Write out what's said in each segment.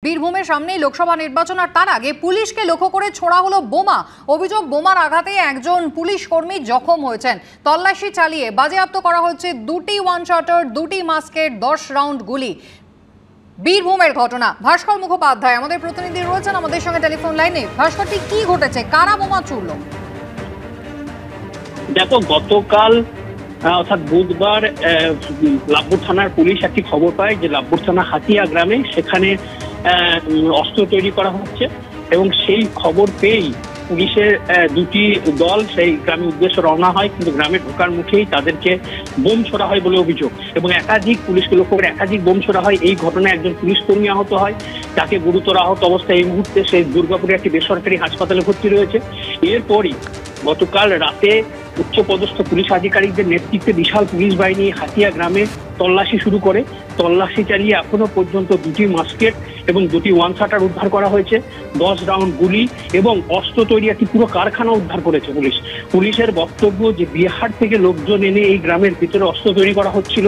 বীরভূমের সামনেই লোকসভা নির্বাচন, আর তার আগে পুলিশকে লক্ষ্য করে ছোড়া হলো বোমা। অভিযোগ, বোমার আঘাতে একজন পুলিশ কর্মী জখম হয়েছেন। তল্লাশি চালিয়ে বাজেয়াপ্ত করা হচ্ছে 2টি ওয়ান শটার, 2টি মাস্কেট, 10 রাউন্ড গুলি। বীরভূমের ঘটনা। ভাস্কর মুখোপাধ্যায় আমাদের প্রতিনিধি রয়েছেন আমাদের সঙ্গে টেলিফোন লাইনে। ভাস্কর, কি ঘটেছে? কারা বোমা ছুড়ল? দেখো, গতকাল অর্থাৎ বুধবার লাভপুর থানার পুলিশ একটি খবর পায় যে লাভপুর থানা হাতিয়া গ্রামে সেখানে অস্ত্র তৈরি করা হচ্ছে, এবং সেই খবর পেয়েই পুলিশের দুটি দল সেই গ্রামের উদ্দেশ্যে রওনা হয়। কিন্তু গ্রামে ঢোকার মুখেই তাদেরকে বোম ছোড়া হয় বলে অভিযোগ, এবং একাধিক পুলিশকে লক্ষ্য করে একাধিক বোম ছোড়া হয়। এই ঘটনায় একজন পুলিশ কর্মী আহত হয়, তাকে গুরুতর আহত অবস্থায় এই মুহূর্তে সেই দুর্গাপুরে একটি বেসরকারি হাসপাতালে ভর্তি রয়েছে। এরপরই গতকাল রাতে উচ্চপদস্থ পুলিশ আধিকারিকদের নেতৃত্বে বিশাল পুলিশ বাহিনী হাতিয়া গ্রামে তল্লাশি শুরু করে। তল্লাশি চালিয়ে এখনো পর্যন্ত 2টি মাস্কেট এবং 2টি ওয়ান শাটার উদ্ধার করা হয়েছে, 10 রাউন্ড গুলি এবং অস্ত্র তৈরি একটি পুরো কারখানা উদ্ধার করেছে পুলিশ। পুলিশের বক্তব্য যে বিহার থেকে লোকজন এনে এই গ্রামের ভিতরে অস্ত্র তৈরি করা হচ্ছিল,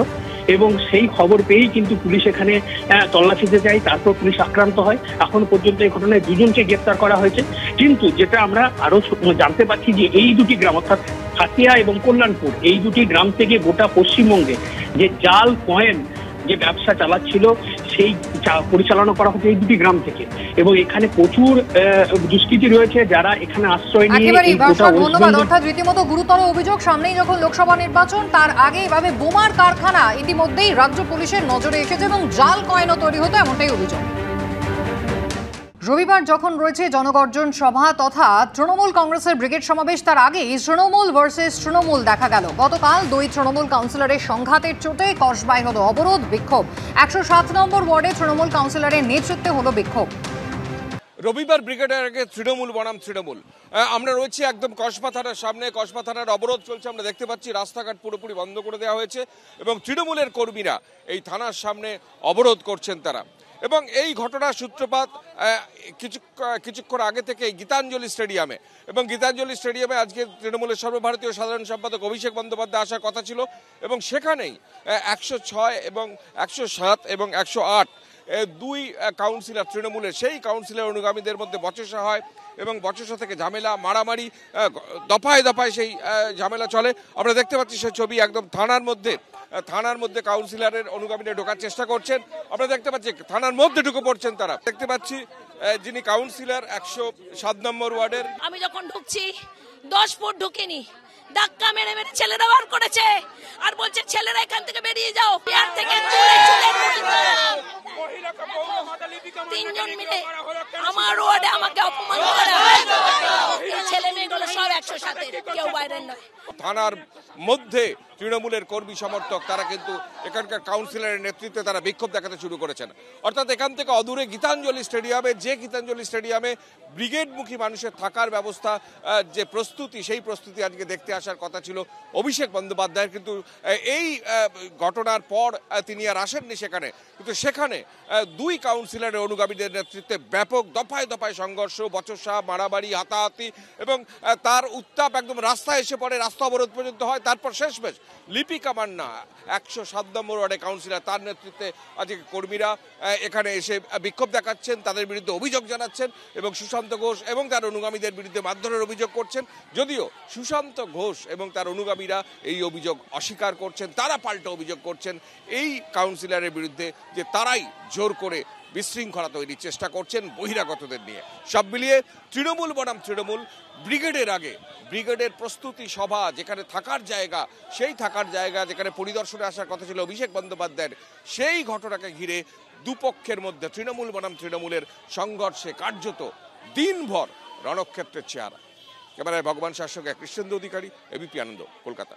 এবং সেই খবর পেয়েই কিন্তু পুলিশ এখানে তল্লাশিতে যায়। তারপর পুলিশ আক্রান্ত হয়। এখন পর্যন্ত এই ঘটনায় 2জনকে গ্রেপ্তার করা হয়েছে। কিন্তু যেটা আমরা আরো জানতে পারছি যে এই দুটি গ্রাম অর্থাৎ হাতিয়া এবং কল্যাণপুর, এই দুটি গ্রাম থেকে গোটা পশ্চিমবঙ্গে যে জাল কয়েন যে ব্যবসা চালাচ্ছিল সেই পরিচালনা করা হচ্ছে এই দুটি গ্রাম থেকে, এবং এখানে প্রচুর দুষ্কৃতী রয়েছে যারা এখানে আশ্রয় নিয়ে। ধন্যবাদ। অর্থাৎ রীতিমতো গুরুতর অভিযোগ, সামনেই যখন লোকসভা নির্বাচন, তার আগে এভাবে বোমার কারখানা ইতিমধ্যেই রাজ্য পুলিশের নজরে এসেছে এবং জাল কয়েনও তৈরি হতো, এমনটাই অভিযোগ। রবিবার যখন রয়েছে জনগর্জন সভা তথা তৃণমূল কংগ্রেসের ব্রিগেড সমাবেশ, তার আগেই তৃণমূল ভার্সেস তৃণমূল দেখা গেল। গতকাল 2 তৃণমূল কাউন্সিলরের সংঘাতের চোটে কসবায় হলো অবরোধ, বিক্ষোভ। 107 নম্বর ওয়ার্ডে তৃণমূল কাউন্সিলরের নেতৃত্বে হলো বিক্ষোভ। রবিবার ব্রিগেডের আগে তৃণমূল বনাম তৃণমূল। আমরা রয়েছি একদম কসবা থানার সামনে। কসবা থানার অবরোধ চলছে, আমরা দেখতে পাচ্ছি রাস্তাঘাট পুরোপুরি বন্ধ করে দেওয়া হয়েছে, এবং তৃণমূলের কর্মীরা এই থানার সামনে অবরোধ করছেন তারা। এবং এই ঘটনার সূত্রপাত কিছুক্ষণ আগে থেকে গীতাঞ্জলি স্টেডিয়ামে, এবং গীতাঞ্জলি স্টেডিয়ামে আজকে তৃণমূলের সর্বভারতীয় সাধারণ সম্পাদক অভিষেক বন্দ্যোপাধ্যায় আসার কথা ছিল, এবং সেখানেই 106 এবং 107 এবং 108 2 কাউন্সিলর তৃণমূলের, সেই কাউন্সিলর অনুগামীদের মধ্যে বচসা হয়, এবং বচসা থেকে ঝামেলা, মারামারি, দফায় দফায় সেই ঝামেলা চলে। আমরা দেখতে পাচ্ছি সেই ছবি একদম থানার মধ্যে কাউন্সিলরের অনুগামীরা ঢোকার চেষ্টা করছেন। আমরা দেখতে পাচ্ছি থানার মধ্যে ঢুকে পড়ছেন তারা। দেখতে পাচ্ছি যিনি কাউন্সিলর 107 নম্বর ওয়ার্ডের। আমি যখন ঢুকছি 10 ফুট ঢুকিনি, ধাক্কা মেরে মেরে ছেলেরা বার করেছে, আর বলছে ছেলেরা এখান থেকে বেরিয়ে যাও। বিহার থেকে তিনজন মিলে আমার ওয়ার্ডে আমাকে অপমান করা। ছেলে মেয়েগুলো সব 107, কেউ বাইরের নয়। থানার মধ্যে তৃণমূলের কর্মী সমর্থক তারা কিন্তু এখানকার কাউন্সিলরের নেতৃত্বে তারা বিক্ষোভ দেখাতে শুরু করেছেন। অর্থাৎ এখান থেকে অদূরে গীতাঞ্জলি স্টেডিয়ামে ব্রিগেডমুখী মানুষের থাকার ব্যবস্থা, যে প্রস্তুতি, সেই প্রস্তুতি আজকে দেখতে আসার কথা ছিল অভিষেক বন্দ্যোপাধ্যায়ের। কিন্তু এই ঘটনার পর তিনি আর আসেননি সেখানে। কিন্তু সেখানে 2 কাউন্সিলরের অনুগামীদের নেতৃত্বে ব্যাপক দফায় দফায় সংঘর্ষ, বচসা, মারামারি, হাতাহাতি, এবং তার উত্তাপ একদম রাস্তায় এসে পড়ে, রাস্তা অবরোধ পর্যন্ত হয়। তারপর শেষমেশ লিপিকা মান্না 107 নম্বর ওয়ার্ডে কাউন্সিলর, তার নেতৃত্বে আজকে কর্মীরা এখানে এসে বিক্ষোভ দেখাচ্ছেন, তাদের বিরুদ্ধে অভিযোগ জানাচ্ছেন, এবং সুশান্ত ঘোষ এবং তার অনুগামীদের বিরুদ্ধে মারধরের অভিযোগ করছেন। যদিও সুশান্ত ঘোষ এবং তার অনুগামীরা এই অভিযোগ অস্বীকার করছেন, তারা পাল্টা অভিযোগ করছেন এই কাউন্সিলরের বিরুদ্ধে যে তারাই জোর করে বিশৃঙ্খলা তৈরির চেষ্টা করছেন বহিরাগতদের নিয়ে। সব মিলিয়ে তৃণমূল বনাম তৃণমূল। ব্রিগেডের আগে ব্রিগেডের প্রস্তুতি সভা, যেখানে থাকার জায়গা, সেই থাকার জায়গা যেখানে পরিদর্শনে আসার কথা ছিল অভিষেক বন্দ্যোপাধ্যায়ের, সেই ঘটনাকে ঘিরে দুপক্ষের মধ্যে তৃণমূল বনাম তৃণমূলের সংঘর্ষে কার্যত দিনভর রণক্ষেত্রের চেহারা। ক্যামেরায় ভগবান শাসক, কৃষ্ণেন্দু অধিকারী, এবিপি আনন্দ, কলকাতা।